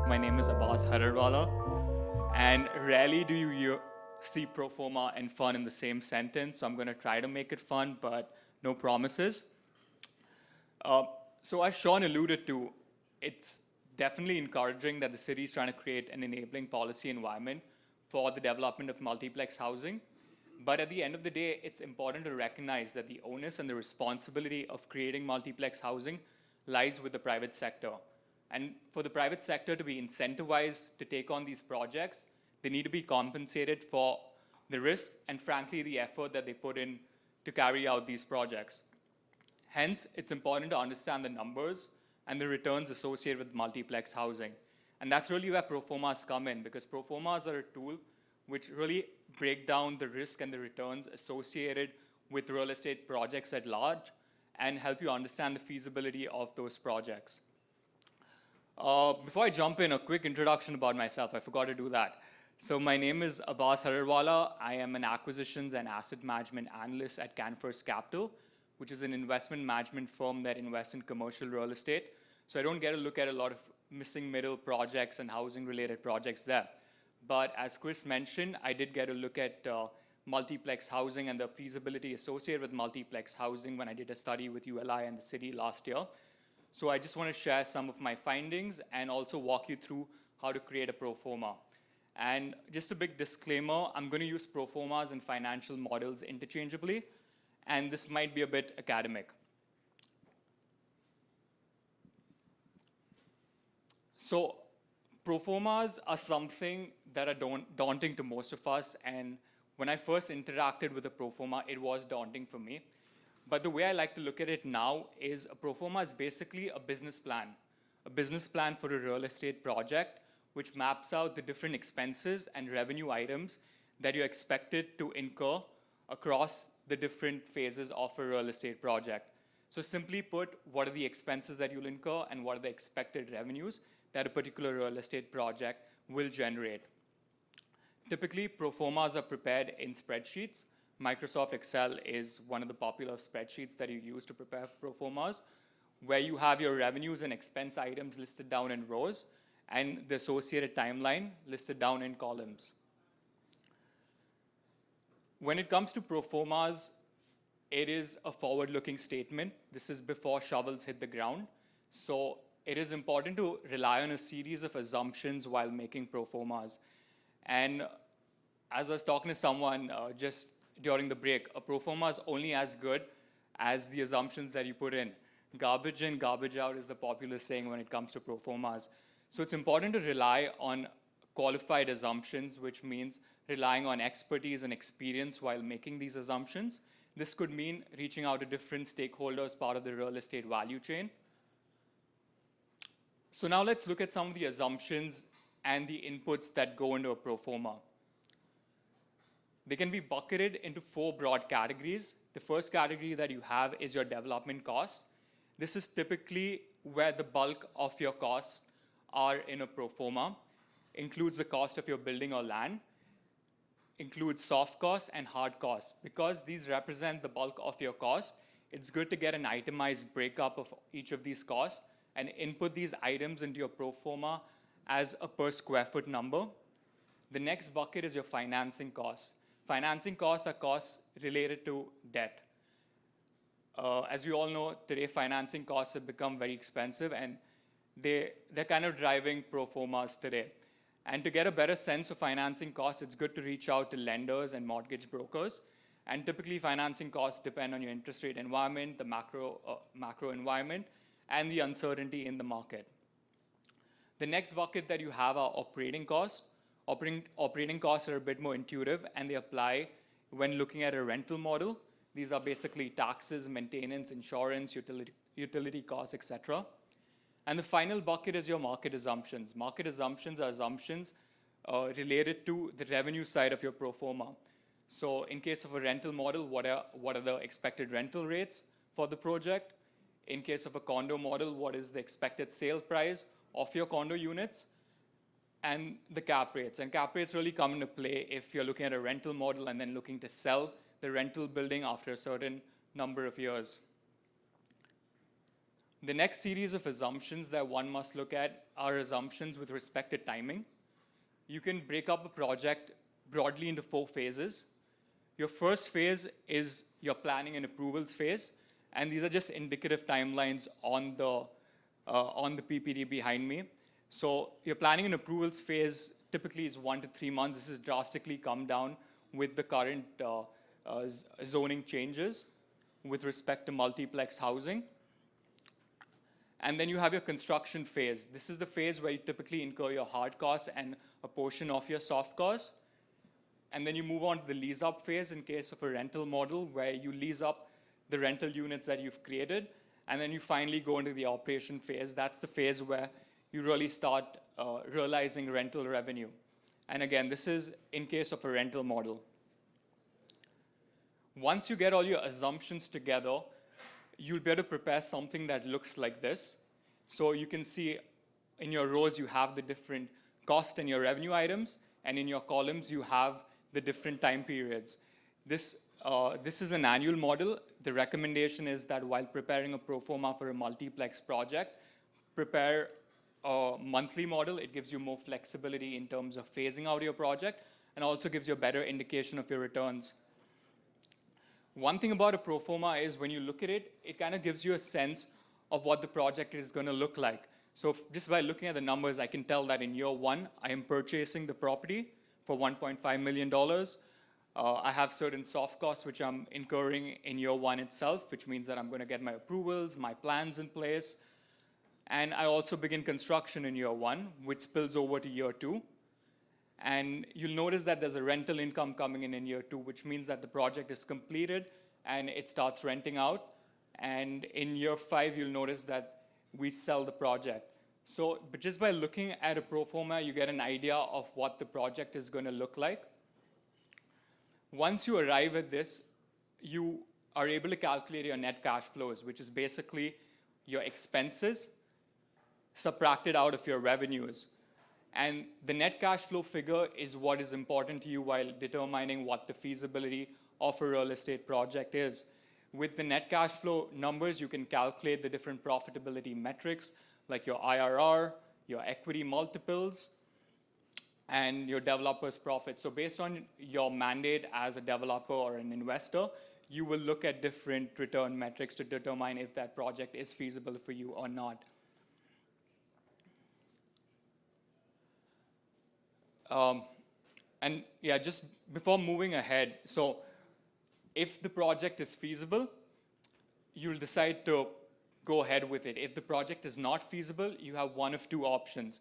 My name is Abbas Hararwala, and rarely do you see pro forma and fun in the same sentence. So I'm going to try to make it fun, but no promises. Uh, so as Sean alluded to, it's definitely encouraging that the city is trying to create an enabling policy environment for the development of multiplex housing. But at the end of the day, it's important to recognize that the onus and the responsibility of creating multiplex housing lies with the private sector. And for the private sector to be incentivized to take on these projects, they need to be compensated for the risk and, frankly, the effort that they put in to carry out these projects. Hence, it's important to understand the numbers and the returns associated with multiplex housing. And that's really where proformas come in, because proformas are a tool which really break down the risk and the returns associated with real estate projects at large and help you understand the feasibility of those projects. Before I jump in, a quick introduction about myself. I forgot to do that. So my name is Abbas Hararwala. I am an acquisitions and asset management analyst at Canfirst Capital, which is an investment management firm that invests in commercial real estate. So I don't get to look at a lot of missing middle projects and housing related projects there. But as Chris mentioned, I did get a look at multiplex housing and the feasibility associated with multiplex housing when I did a study with ULI and the city last year. So I just want to share some of my findings and also walk you through how to create a pro forma. And just a big disclaimer, I'm going to use pro formas and financial models interchangeably, and this might be a bit academic. So pro formas are something that are daunting to most of us, and when I first interacted with a pro forma, it was daunting for me. But the way I like to look at it now is a pro forma is basically a business plan for a real estate project, which maps out the different expenses and revenue items that you're expected to incur across the different phases of a real estate project. So simply put, what are the expenses that you'll incur and what are the expected revenues that a particular real estate project will generate. Typically, pro formas are prepared in spreadsheets. Microsoft Excel is one of the popular spreadsheets that you use to prepare pro formas, where you have your revenues and expense items listed down in rows and the associated timeline listed down in columns. When it comes to pro formas, it is a forward-looking statement. This is before shovels hit the ground. So it is important to rely on a series of assumptions while making pro formas. And as I was talking to someone just during the break, a pro forma is only as good as the assumptions that you put in. Garbage in, garbage out is the popular saying when it comes to pro formas. So it's important to rely on qualified assumptions, which means relying on expertise and experience while making these assumptions. This could mean reaching out to different stakeholders, part of the real estate value chain. So now let's look at some of the assumptions and the inputs that go into a pro forma. They can be bucketed into four broad categories. The first category that you have is your development cost. This is typically where the bulk of your costs are in a pro forma. Includes the cost of your building or land, includes soft costs and hard costs. Because these represent the bulk of your cost, it's good to get an itemized breakup of each of these costs and input these items into your pro forma as a per square foot number. The next bucket is your financing costs. Financing costs are costs related to debt. As we all know, today financing costs have become very expensive and they're kind of driving pro formas today. And to get a better sense of financing costs, it's good to reach out to lenders and mortgage brokers. And typically financing costs depend on your interest rate environment, the macro environment, and the uncertainty in the market. The next bucket that you have are operating costs. Operating costs are a bit more intuitive and they apply when looking at a rental model. These are basically taxes, maintenance, insurance, utility costs, etc. And the final bucket is your market assumptions. Market assumptions are assumptions related to the revenue side of your pro forma. So in case of a rental model, what are the expected rental rates for the project? In case of a condo model, what is the expected sale price of your condo units? And the cap rates. And cap rates really come into play if you're looking at a rental model and then looking to sell the rental building after a certain number of years. The next series of assumptions that one must look at are assumptions with respect to timing. You can break up a project broadly into 4 phases. Your first phase is your planning and approvals phase, and these are just indicative timelines on the PPT behind me. So your planning and approvals phase typically is 1 to 3 months. This has drastically come down with the current zoning changes with respect to multiplex housing. And then you have your construction phase. This is the phase where you typically incur your hard costs and a portion of your soft costs. And then you move on to the lease up phase in case of a rental model where you lease up the rental units that you've created. And then you finally go into the operation phase. That's the phase where you really start realizing rental revenue. And again, this is in case of a rental model. Once you get all your assumptions together, you'll be able to prepare something that looks like this. So you can see in your rows, you have the different cost and your revenue items, and in your columns, you have the different time periods. This is an annual model. The recommendation is that while preparing a pro forma for a multiplex project, prepare a monthly model. It gives you more flexibility in terms of phasing out your project and also gives you a better indication of your returns. One thing about a pro forma is when you look at it, it kind of gives you a sense of what the project is going to look like. So just by looking at the numbers, I can tell that in year 1, I am purchasing the property for $1.5 million. I have certain soft costs which I'm incurring in year 1 itself, which means that I'm going to get my approvals, my plans in place. And I also begin construction in year 1, which spills over to year 2. And you'll notice that there's a rental income coming in year 2, which means that the project is completed and it starts renting out. And in year 5, you'll notice that we sell the project. So, but just by looking at a pro forma, you get an idea of what the project is going to look like. Once you arrive at this, you are able to calculate your net cash flows, which is basically your expenses subtracted out of your revenues. And the net cash flow figure is what is important to you while determining what the feasibility of a real estate project is. With the net cash flow numbers, you can calculate the different profitability metrics like your IRR, your equity multiples, and your developer's profit. So based on your mandate as a developer or an investor, you will look at different return metrics to determine if that project is feasible for you or not. And yeah, just before moving ahead, so if the project is feasible, you'll decide to go ahead with it. If the project is not feasible, you have one of 2 options.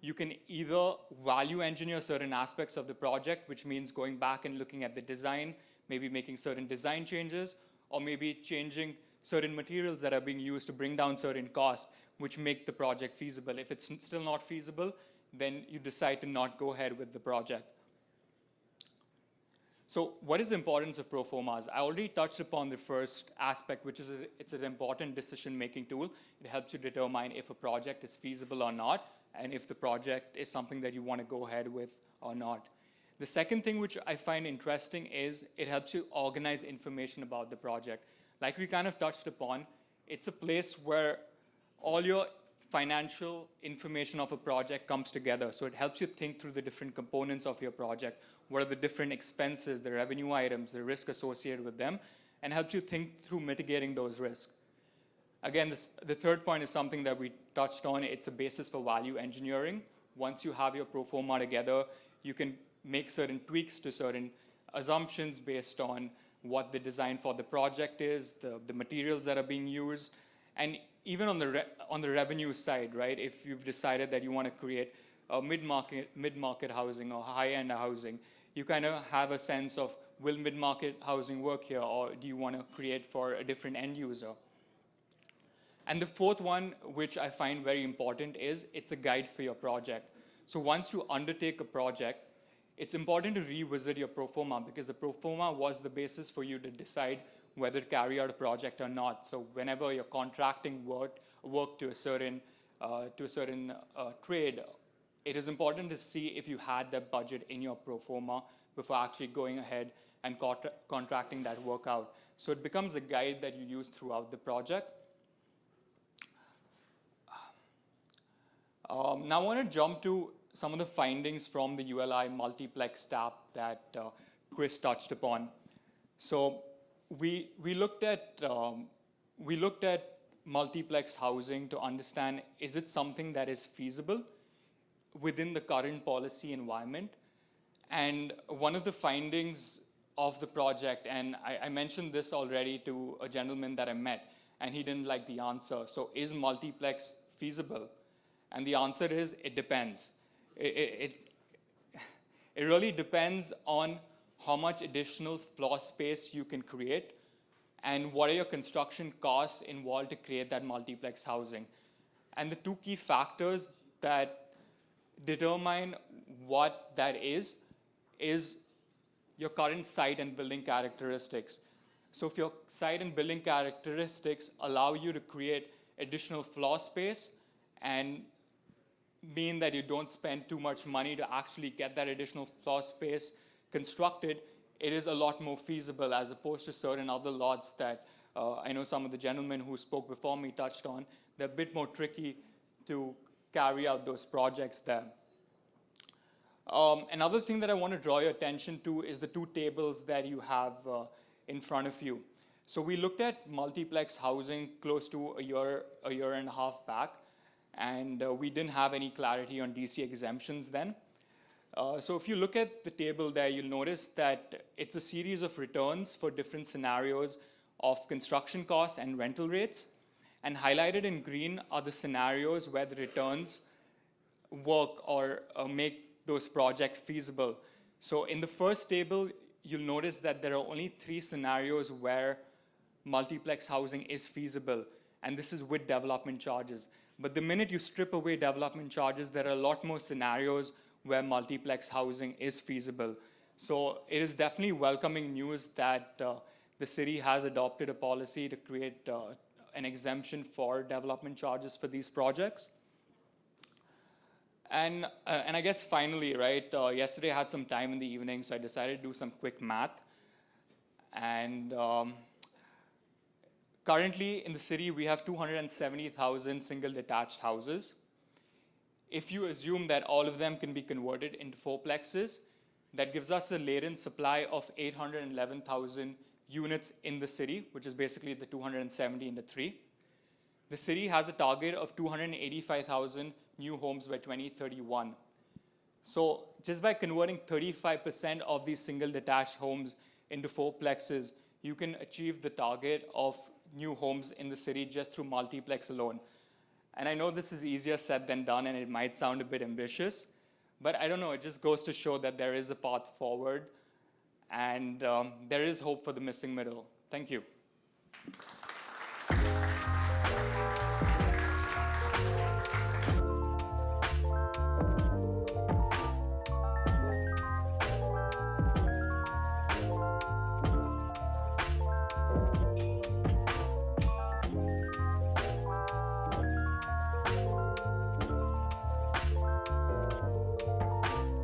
You can either value engineer certain aspects of the project, which means going back and looking at the design, maybe making certain design changes, or maybe changing certain materials that are being used to bring down certain costs, which make the project feasible. If it's still not feasible, then you decide to not go ahead with the project. So what is the importance of pro formas? I already touched upon the first aspect, which is it's an important decision-making tool. It helps you determine if a project is feasible or not, and if the project is something that you want to go ahead with or not. The second thing which I find interesting is it helps you organize information about the project. Like we kind of touched upon, it's a place where all your financial information of a project comes together. So it helps you think through the different components of your project. What are the different expenses, the revenue items, the risk associated with them, and helps you think through mitigating those risks. Again, the third point is something that we touched on. It's a basis for value engineering. Once you have your pro forma together, you can make certain tweaks to certain assumptions based on what the design for the project is, the materials that are being used, and even on the revenue side, right? If you've decided that you want to create a mid-market housing or high-end housing, you kind of have a sense of, will mid-market housing work here, or do you want to create for a different end user? And the fourth one, which I find very important, is it's a guide for your project. So once you undertake a project, it's important to revisit your pro forma, because the pro forma was the basis for you to decide whether to carry out a project or not. So whenever you're contracting work to a certain trade, it is important to see if you had that budget in your pro forma before actually going ahead and contracting that work out. So it becomes a guide that you use throughout the project. Now I want to jump to some of the findings from the ULI multiplex tab that Chris touched upon. So we looked at multiplex housing to understand, is it something that is feasible within the current policy environment? And one of the findings of the project, and I mentioned this already to a gentleman that I met, and he didn't like the answer. So is multiplex feasible? And the answer is, it depends. It really depends on how much additional floor space you can create and what are your construction costs involved to create that multiplex housing. And the two key factors that determine what that is your current site and building characteristics. So if your site and building characteristics allow you to create additional floor space and mean that you don't spend too much money to actually get that additional floor space constructed, it is a lot more feasible as opposed to certain other lots that I know some of the gentlemen who spoke before me touched on. They're a bit more tricky to carry out those projects there. Another thing that I want to draw your attention to is the two tables that you have in front of you. So we looked at multiplex housing close to a year and a half back, and we didn't have any clarity on DC exemptions then. So if you look at the table there, you'll notice that it's a series of returns for different scenarios of construction costs and rental rates. And highlighted in green are the scenarios where the returns work or make those projects feasible. So in the first table, you'll notice that there are only 3 scenarios where multiplex housing is feasible, and this is with development charges. But the minute you strip away development charges, there are a lot more scenarios where multiplex housing is feasible. So it is definitely welcoming news that the city has adopted a policy to create an exemption for development charges for these projects. And I guess finally, right, yesterday I had some time in the evening, so I decided to do some quick math. And currently in the city, we have 270,000 single detached houses. If you assume that all of them can be converted into fourplexes, that gives us a latent supply of 811,000 units in the city, which is basically the 270 into 3. The city has a target of 285,000 new homes by 2031. So just by converting 35% of these single detached homes into fourplexes, you can achieve the target of new homes in the city just through multiplex alone. And I know this is easier said than done, and it might sound a bit ambitious, but I don't know, it just goes to show that there is a path forward, and there is hope for the missing middle. Thank you.